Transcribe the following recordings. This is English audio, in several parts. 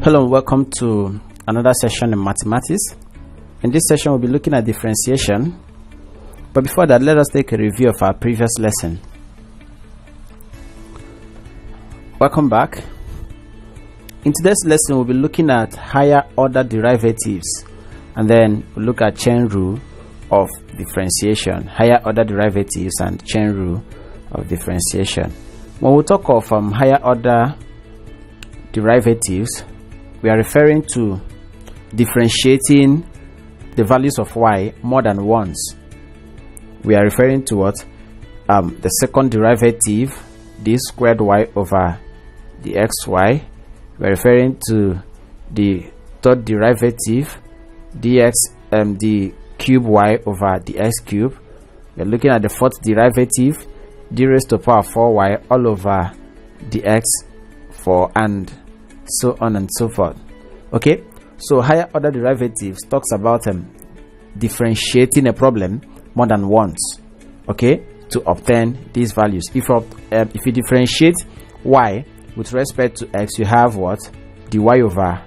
Hello and welcome to another session in mathematics. In this session we'll be looking at differentiation, but before that let us take a review of our previous lesson. Welcome back. In today's lesson we'll be looking at higher order derivatives, and then we'll look at chain rule of differentiation, higher order derivatives and chain rule of differentiation. When we talk of higher order derivatives, we are referring to differentiating the values of y more than once. We are referring to what? The second derivative, d squared y over the xy. We are referring to the third derivative, dx the cube y over the x cube. We are looking at the fourth derivative, d raised to the power 4y all over the x4, and so on and so forth. Okay, so higher order derivatives talks about differentiating a problem more than once, okay, to obtain these values. If you differentiate y with respect to x, you have what? dy over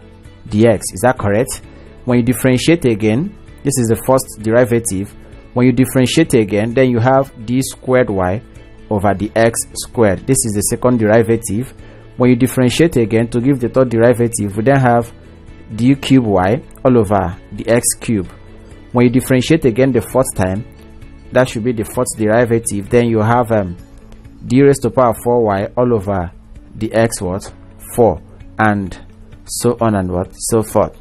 dx. Is that correct? When you differentiate again, this is the first derivative. When you differentiate again, then you have d squared y over the x squared. This is the second derivative. When you differentiate again to give the third derivative, we then have d cube y all over the x cube. When you differentiate again the fourth time, that should be the fourth derivative, then you have d raised to the power 4y all over the x 4, and so on and so forth.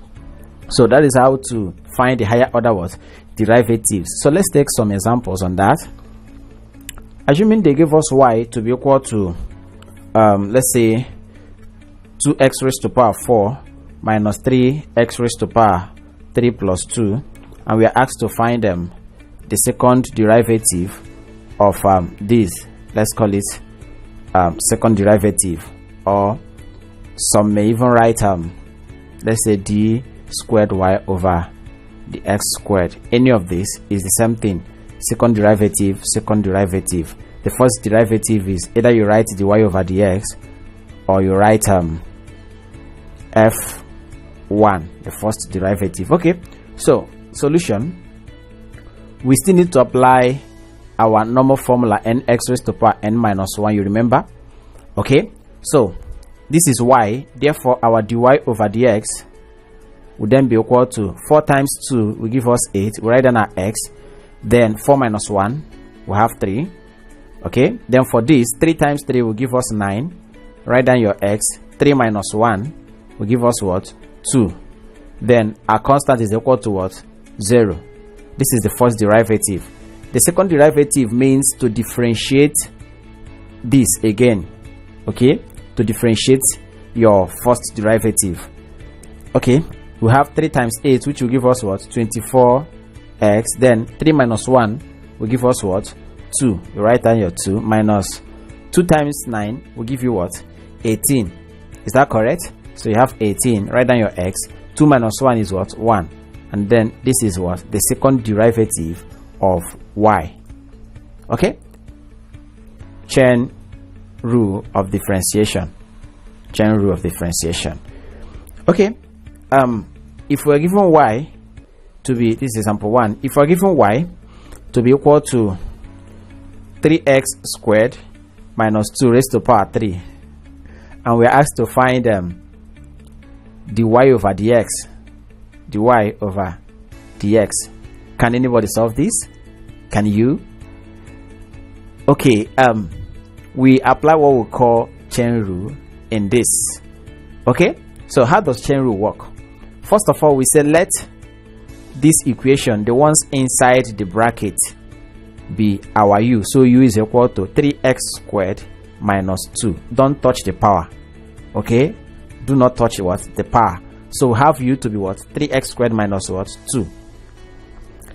So that is how to find the higher order derivatives. So let's take some examples on that. Assuming they give us y to be equal to let's say 2x raised to the power 4 minus 3x raised to the power 3 plus 2, and we are asked to find the second derivative of this. Let's call it second derivative, or some may even write let's say d squared y over the x squared. Any of this is the same thing. Second derivative, second derivative. The first derivative is either you write dy over dx, or you write f1, the first derivative. Okay, so solution, we still need to apply our normal formula nx raised to the power n minus 1, you remember? Okay, so this is y, therefore our dy over dx would then be equal to 4 times 2 will give us 8. We write down our x, then 4 minus 1 we have 3. Okay, then for this 3 times 3 will give us 9. Write down your x. 3 minus 1 will give us what? 2. Then our constant is equal to what? 0. This is the first derivative. The second derivative means to differentiate this again. Okay, to differentiate your first derivative. Okay, we have 3 times 8, which will give us what? 24x. Then 3 minus 1 will give us what? 2. You write down your 2 minus 2 times 9 will give you what? 18. Is that correct? So you have 18. Write down your x. 2 minus 1 is what? 1. And then this is what? The second derivative of y. Okay, chain rule of differentiation. Chain rule of differentiation. Okay, if we're given y to be, this is example 1, if we're given y to be equal to 3x squared minus 2 raised to the power 3, and we are asked to find dy over dx, dy over dx. Can anybody solve this? Can you? Okay, we apply what we call chain rule in this. Okay, so how does chain rule work? First of all, we say let this equation, the ones inside the bracket, be our u. So u is equal to 3x squared minus 2. Don't touch the power. Okay, do not touch what? The power. So we have u to be what? 3x squared minus what? 2.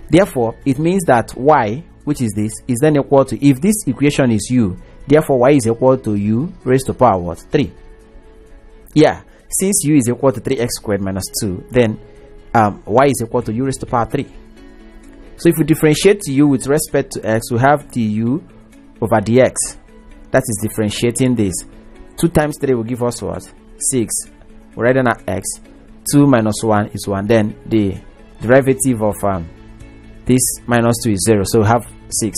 Therefore it means that y, which is this, is then equal to, if this equation is u, therefore y is equal to u raised to the power what? 3. Yeah, since u is equal to 3x squared minus 2, then y is equal to u raised to the power 3. So if we differentiate u with respect to x, we have du over dx. That is differentiating this. 2 times 3 will give us what? 6. we write down x. 2 minus 1 is 1. Then the derivative of this minus 2 is 0, so we have 6.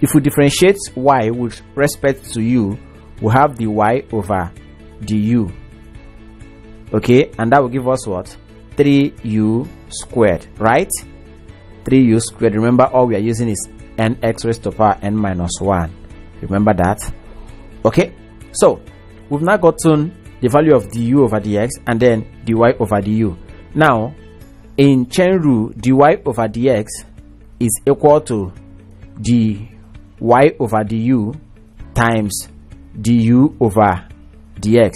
If we differentiate y with respect to u, we have the y over the u. Okay, and that will give us what? 3u squared, right? 3u squared. Remember, all we are using is nx raised to power n minus 1. Remember that? Okay, so we've now gotten the value of du over dx and then dy over du. Now, in chain rule, dy over dx is equal to dy over du times du over dx.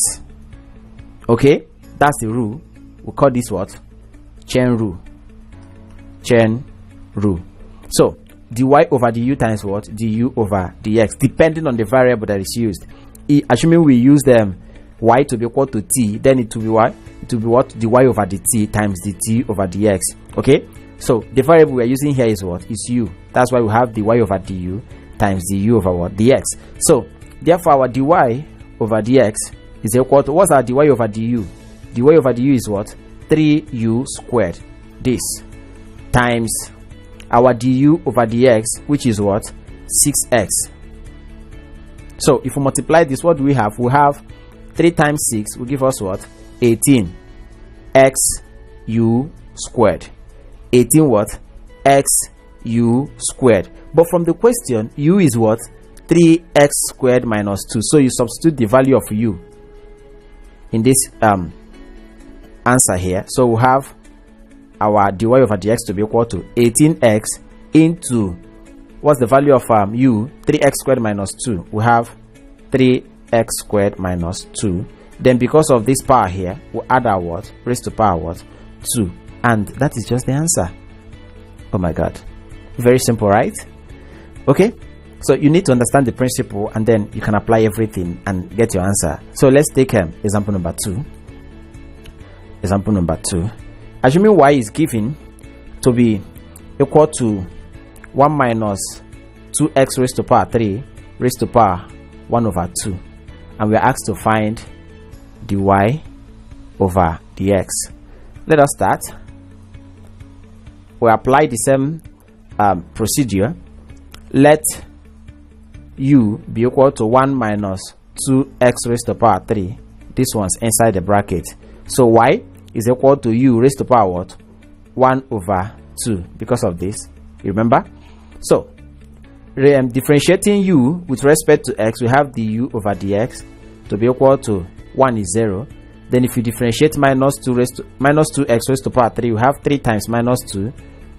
Okay, that's the rule. We call this what? Chain rule. Chain rule. So dy over du times what? Du over dx, depending on the variable that is used. Assuming we use them y to be equal to t, then it will be what? It will be what? Dy over dt times dt over dx. Okay, so the variable we are using here is what? Is u. That's why we have dy over du times du over what? Dx. So therefore our dy over dx is equal to, what's our dy over du? Dy over du is what? 3u squared, this, times our du over dx, which is what? 6x. So if we multiply this, what do we have? We have 3 times 6 will give us what? 18 x u squared. 18 what? X u squared. But from the question, u is what? 3x squared minus 2. So you substitute the value of u in this answer here. So we have our dy over dx to be equal to 18x into, what's the value of u? 3x squared minus 2. We have 3x squared minus 2. Then because of this power here, we add our what? Raised to power what? 2. And that is just the answer. Oh my god, very simple, right? Okay, so you need to understand the principle and then you can apply everything and get your answer. So let's take example number 2. Example number 2. Assuming y is given to be equal to 1 minus 2x raised to power 3 raised to power 1 over 2, and we are asked to find dy over dx. Let us start. We apply the same procedure. Let u be equal to 1 minus 2x raised to power 3. This one's inside the bracket. So y is equal to u raised to power what? 1 over 2, because of this. You remember? So differentiating u with respect to x, we have du over dx to be equal to 1 is 0. Then if you differentiate minus 2x raised to power 3, you have 3 times minus 2,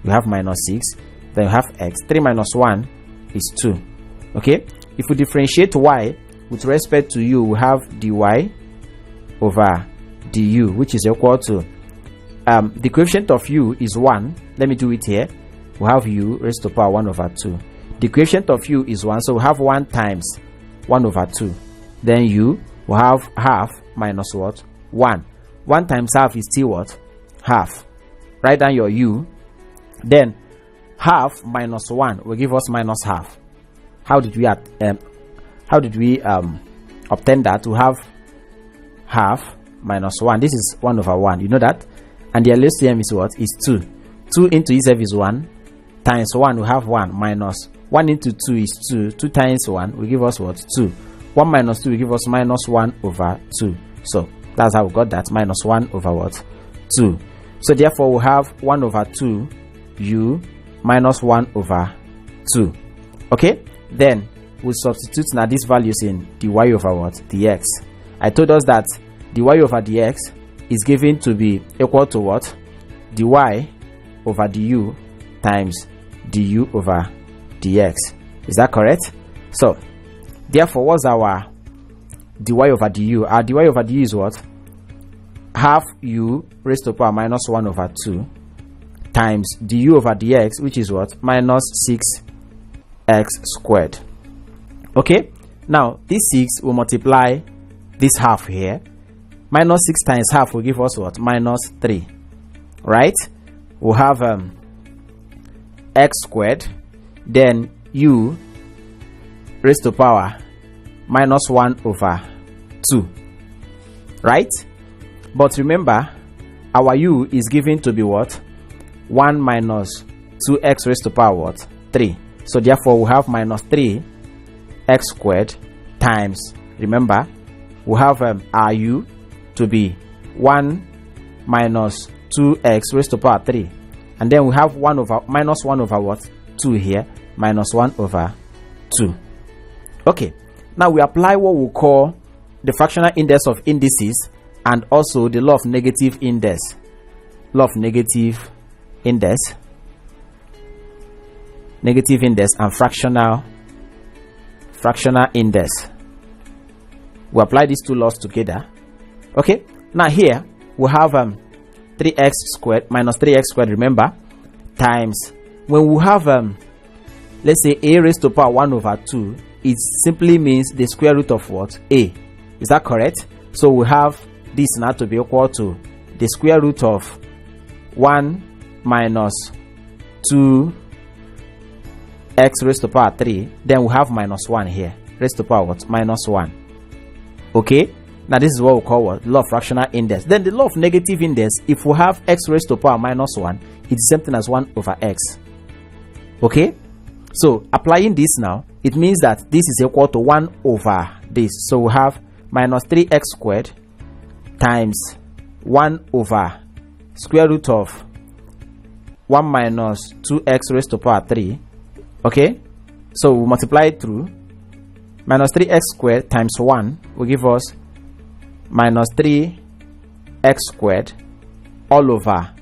you have minus 6. Then you have x. 3 minus 1 is 2. Okay, if we differentiate y with respect to u, we have dy over du, which is equal to the coefficient of u is 1. Let me do it here. We have u raised to power 1 over 2. The coefficient of u is 1, so we have 1 times 1 over 2. Then u will have half minus what? 1. 1 times half is still what? Half. Write down your u. Then half minus 1 will give us minus half. How did we obtain that? We have half minus 1. This is 1 over 1. You know that? And the LCM is what? Is 2. 2 into itself is 1. Times 1 we have 1 minus 1 into 2 is 2. 2 times 1 will give us what? 2. 1 minus 2 will give us minus 1 over 2. So that's how we got that, minus 1 over what? 2. So therefore we have 1 over 2 u minus 1 over 2. Okay, then we'll substitute now these values in dy over what? Dx. I told us that dy over dx is given to be equal to what? Dy over du times du over dx. Is that correct? So therefore, what's our dy over du? Our dy over du is what? Half u raised to power minus 1 over 2 times du over dx, which is what? Minus 6x squared. Okay, now this 6 will multiply this half here. Minus 6 times half will give us what? Minus 3. Right? We'll have x squared, then u raised to power minus 1 over 2. Right? But remember, our u is given to be what? 1 minus 2x raised to power what? 3. So therefore we have minus 3x squared times, remember, we have our u to be 1 minus 2x raised to power 3, and then we have 1 over minus 1 over what? 2 here, minus 1 over 2. Okay, now we apply what we call the fractional index of indices and also the law of negative index. Law of negative index and fractional index. We apply these two laws together. Okay, now here we have 3x squared minus 3x squared, remember, times, when we have let's say a raised to power 1 over 2, it simply means the square root of what? A. Is that correct? So we have this now to be equal to the square root of 1 minus 2x raised to power 3. Then we have minus 1 here, raised to power what? Minus 1. Okay, now this is what we call what? Law of fractional index. Then the law of negative index, if we have x raised to power minus 1, it's the same thing as 1 over x. Okay, so applying this now, it means that this is equal to 1 over this. So we have minus 3x squared times 1 over square root of 1 minus 2x raised to power 3. Okay, so we multiply it through. Minus 3x squared times 1 will give us minus 3x squared all over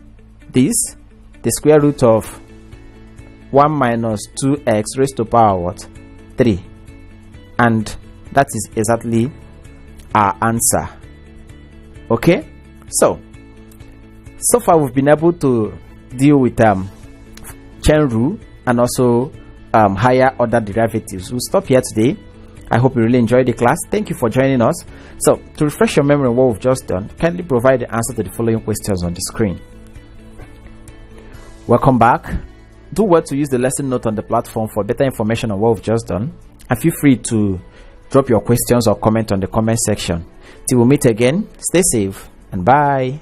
this, the square root of 1 minus 2x raised to power what? 3. And that is exactly our answer. Okay, so far we've been able to deal with chain rule and also higher order derivatives. We'll stop here today. I hope you really enjoyed the class. Thank you for joining us. So to refresh your memory on what we've just done, kindly provide the answer to the following questions on the screen. Welcome back. Do well to use the lesson note on the platform for better information on what we've just done, and feel free to drop your questions or comment on the comment section. Till we meet again, stay safe and bye.